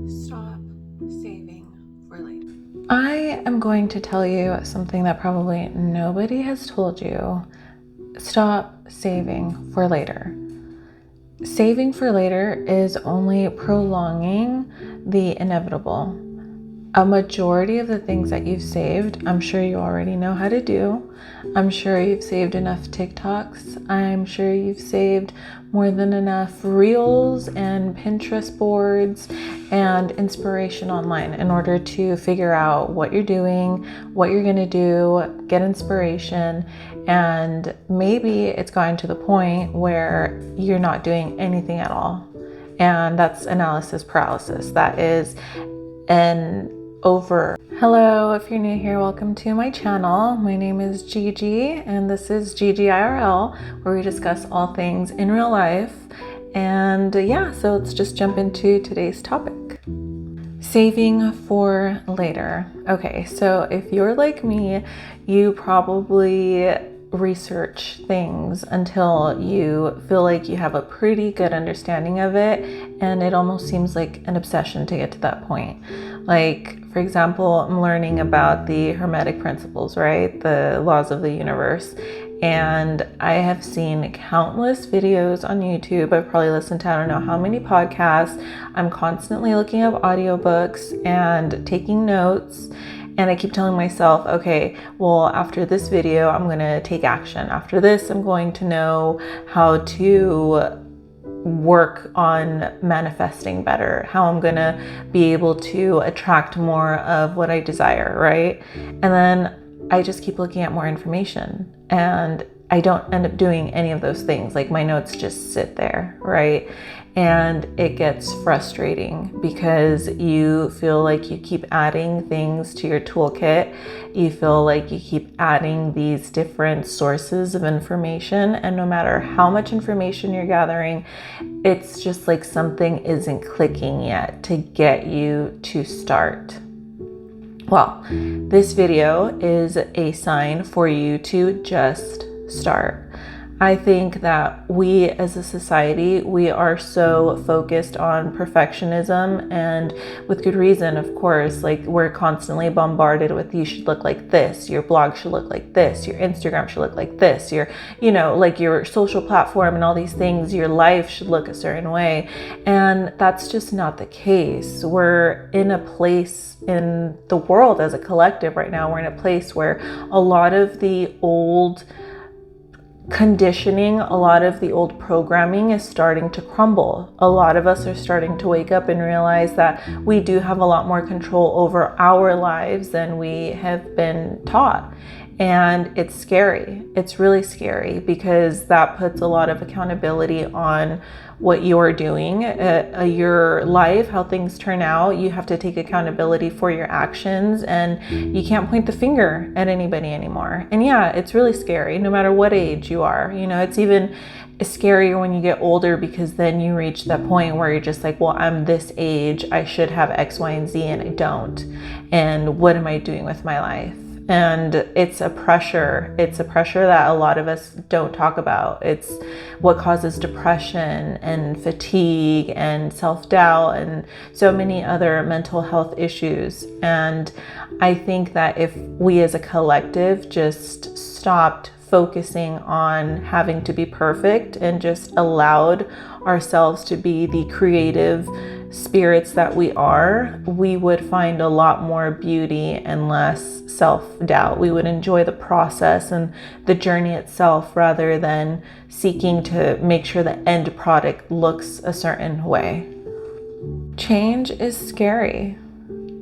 Stop saving for later. I am going to tell you something that probably nobody has told you. Stop saving for later. Saving for later is only prolonging the inevitable. A majority of the things that you've saved, I'm sure you already know how to do. I'm sure you've saved enough TikToks. I'm sure you've saved more than enough reels and Pinterest boards and inspiration online in order to figure out what you're doing, what you're going to do, get inspiration. And maybe it's gotten to the point where you're not doing anything at all. And that's analysis paralysis. That is Hello, if you're new here, welcome to my channel. My name is Gigi and this is Gigi IRL, where we discuss all things in real life. And so let's just jump into today's topic. Saving for later. Okay, so if you're like me, you probably research things until you feel like you have a pretty good understanding of it, and it almost seems like an obsession to get to that point. Like, for example, I'm learning about the Hermetic principles, right? The laws of the universe. And I have seen countless videos on YouTube. I've probably listened to I don't know how many podcasts. I'm constantly looking up audiobooks and taking notes. And I keep telling myself, okay, well, after this video, I'm going to take action. After this, I'm going to know how to work on manifesting better, how I'm going to be able to attract more of what I desire, right? And then I just keep looking at more information and I don't end up doing any of those things. Like, my notes just sit there, right? And it gets frustrating because you feel like you keep adding things to your toolkit. You feel like you keep adding these different sources of information. And no matter how much information you're gathering, it's just like something isn't clicking yet to get you to start. Well, this video is a sign for you to just start. I think that we as a society, we are so focused on perfectionism, and with good reason, of course. Like, we're constantly bombarded with, you should look like this, your blog should look like this, your Instagram should look like this, your, like your social platform and all these things, your life should look a certain way. And that's just not the case. We're in a place in the world as a collective right now, we're in a place where a lot of the old conditioning, a lot of the old programming is starting to crumble. A lot of us are starting to wake up and realize that we do have a lot more control over our lives than we have been taught. And it's scary. It's really scary because that puts a lot of accountability on what you're doing, your life, how things turn out. You have to take accountability for your actions, and you can't point the finger at anybody anymore. And it's really scary no matter what age you are. It's even scarier when you get older, because then you reach that point where you're just like, well, I'm this age, I should have X, Y, and Z, and I don't. And what am I doing with my life? And it's a pressure that a lot of us don't talk about. It's what causes depression and fatigue and self-doubt and so many other mental health issues. And I think that if we as a collective just stopped focusing on having to be perfect and just allowed ourselves to be the creative spirits that we are, we would find a lot more beauty and less self-doubt. We would enjoy the process and the journey itself rather than seeking to make sure the end product looks a certain way. Change is scary.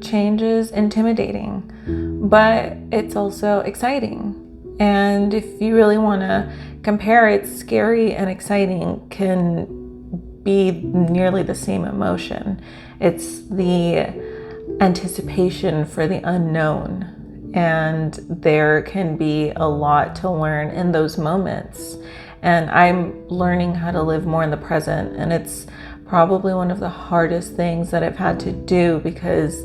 Change is intimidating, but it's also exciting. And if you really want to compare it, scary and exciting can be nearly the same emotion. It's the anticipation for the unknown, and there can be a lot to learn in those moments. And I'm learning how to live more in the present, and it's probably one of the hardest things that I've had to do because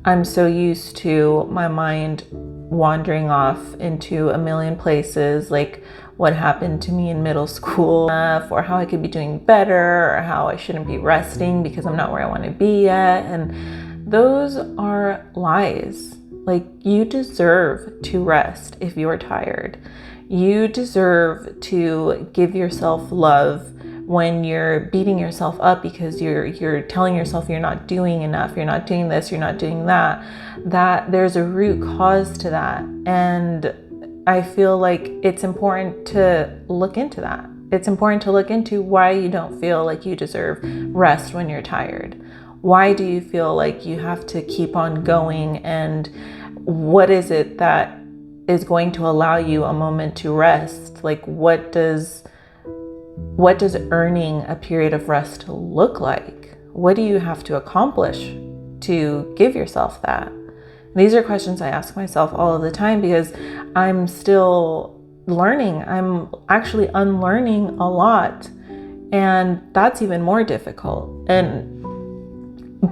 I'm so used to my mind wandering off into a million places, like what happened to me in middle school, for how I could be doing better, or how I shouldn't be resting because I'm not where I want to be yet. And those are lies. Like, you deserve to rest if you're tired. You deserve to give yourself love when you're beating yourself up because you're telling yourself you're not doing enough, you're not doing this, you're not doing that, that there's a root cause to that. And I feel like it's important to look into that. It's important to look into why you don't feel like you deserve rest when you're tired. Why do you feel like you have to keep on going, and what is it that is going to allow you a moment to rest? Like, what does earning a period of rest look like? What do you have to accomplish to give yourself that? These are questions I ask myself all of the time because I'm still learning. I'm actually unlearning a lot, and that's even more difficult. And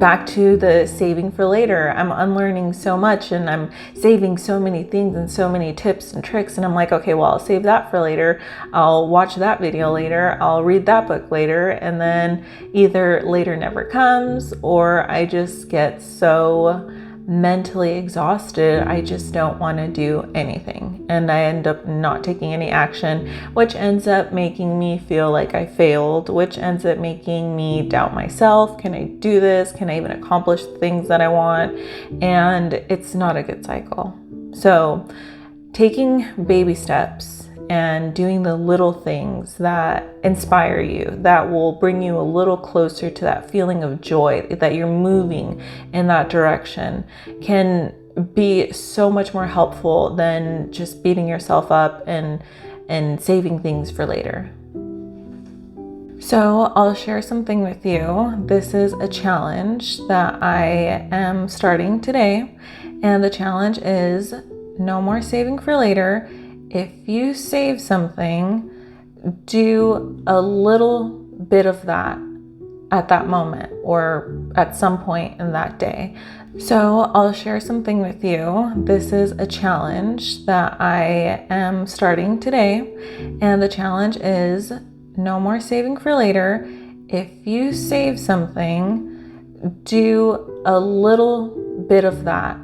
back to the saving for later, I'm unlearning so much, and I'm saving so many things and so many tips and tricks, and I'm like, okay, well, I'll save that for later, I'll watch that video later, I'll read that book later, and then either later never comes, or I just get so mentally exhausted, I just don't want to do anything, and I end up not taking any action, which ends up making me feel like I failed, which ends up making me doubt myself. Can I do this? Can I even accomplish the things that I want? And it's not a good cycle. So taking baby steps and doing the little things that inspire you, that will bring you a little closer to that feeling of joy, that you're moving in that direction, can be so much more helpful than just beating yourself up and saving things for later. So I'll share something with you. This is a challenge that I am starting today, and the challenge is no more saving for later. If you save something, do a little bit of that at that moment or at some point in that day. So I'll share something with you. This is a challenge that I am starting today, and the challenge is no more saving for later. If you save something, do a little bit of that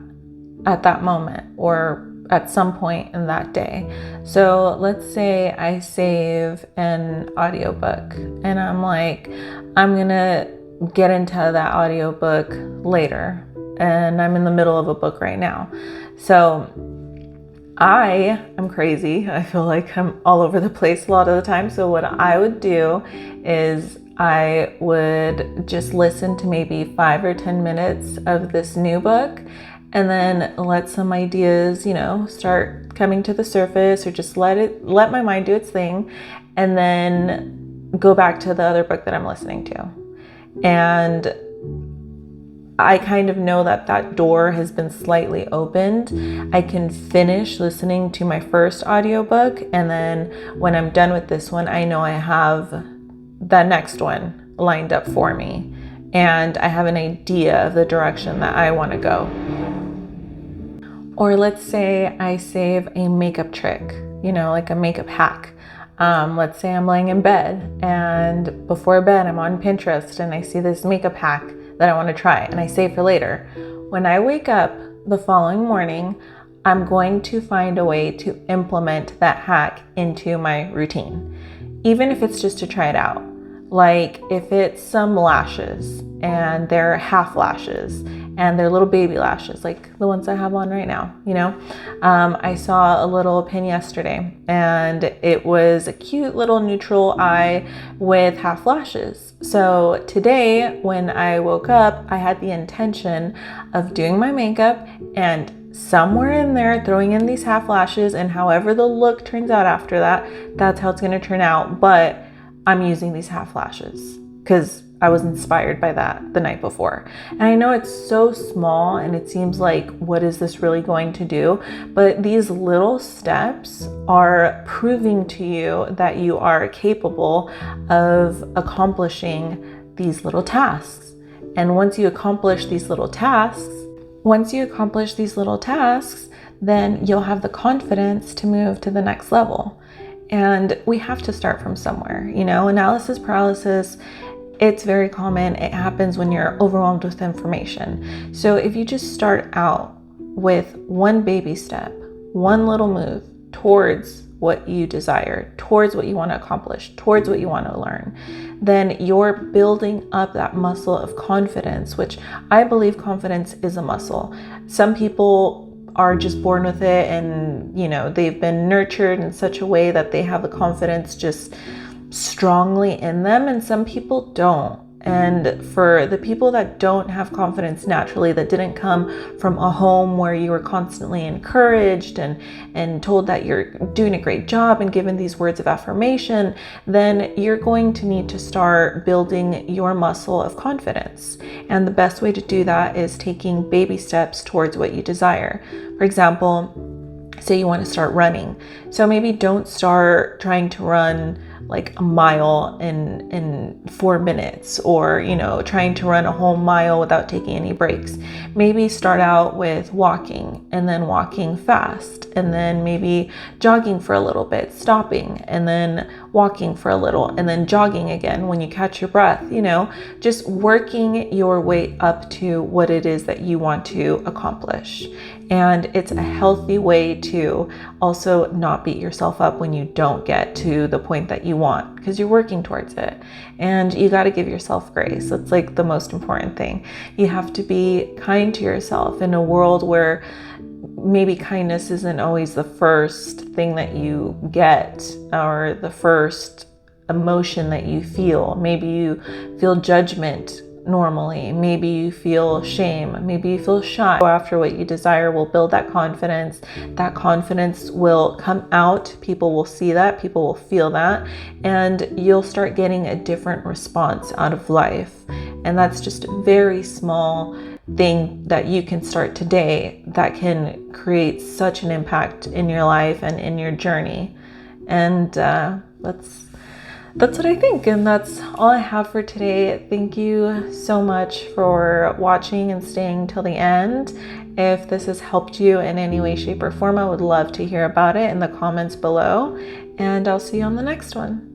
at that moment or at some point in that day. So let's say I save an audiobook, and I'm like, I'm gonna get into that audiobook later, and I'm in the middle of a book right now. So I am crazy. I feel like I'm all over the place a lot of the time. So what I would do is I would just listen to maybe 5 or 10 minutes of this new book, and then let some ideas, start coming to the surface, or just let my mind do its thing, and then go back to the other book that I'm listening to. And I kind of know that door has been slightly opened. I can finish listening to my first audiobook, and then when I'm done with this one, I know I have the next one lined up for me, and I have an idea of the direction that I want to go. Or let's say I save a makeup trick, like a makeup hack. Let's say I'm laying in bed, and before bed I'm on Pinterest and I see this makeup hack that I want to try, and I save for later. When I wake up the following morning, I'm going to find a way to implement that hack into my routine, even if it's just to try it out. Like if it's some lashes and they're half lashes and they're little baby lashes, like the ones I have on right now, I saw a little pin yesterday, and it was a cute little neutral eye with half lashes. So today when I woke up, I had the intention of doing my makeup and somewhere in there throwing in these half lashes, and however the look turns out after that, that's how it's going to turn out. But I'm using these half lashes because I was inspired by that the night before. And I know it's so small and it seems like, what is this really going to do? But these little steps are proving to you that you are capable of accomplishing these little tasks. And once you accomplish these little tasks, then you'll have the confidence to move to the next level. And we have to start from somewhere. Analysis paralysis, it's very common. It happens when you're overwhelmed with information. So if you just start out with one baby step, one little move towards what you desire, towards what you want to accomplish, towards what you want to learn, then you're building up that muscle of confidence, which I believe confidence is a muscle. Some people are just born with it, and they've been nurtured in such a way that they have the confidence just strongly in them, and some people don't. And for the people that don't have confidence naturally, that didn't come from a home where you were constantly encouraged and told that you're doing a great job and given these words of affirmation, then you're going to need to start building your muscle of confidence. And the best way to do that is taking baby steps towards what you desire. For example, say you want to start running. So maybe don't start trying to run like a mile in 4 minutes, or trying to run a whole mile without taking any breaks. Maybe start out with walking, and then walking fast, and then maybe jogging for a little bit, stopping, and then walking for a little, and then jogging again when you catch your breath. Just working your way up to what it is that you want to accomplish. And it's a healthy way to also not beat yourself up when you don't get to the point that you want, because you're working towards it. And you got to give yourself grace. That's like the most important thing. You have to be kind to yourself in a world where maybe kindness isn't always the first thing that you get, or the first emotion that you feel. Maybe you feel judgment normally. Maybe you feel shame. Maybe you feel shy. Go after what you desire will build that confidence. That confidence will come out. People will see that. People will feel that. And you'll start getting a different response out of life. And that's just a very small thing that you can start today that can create such an impact in your life and in your journey. And that's what I think, and that's all I have for today. Thank you so much for watching and staying till the end. If this has helped you in any way, shape, or form, I would love to hear about it in the comments below, and I'll see you on the next one.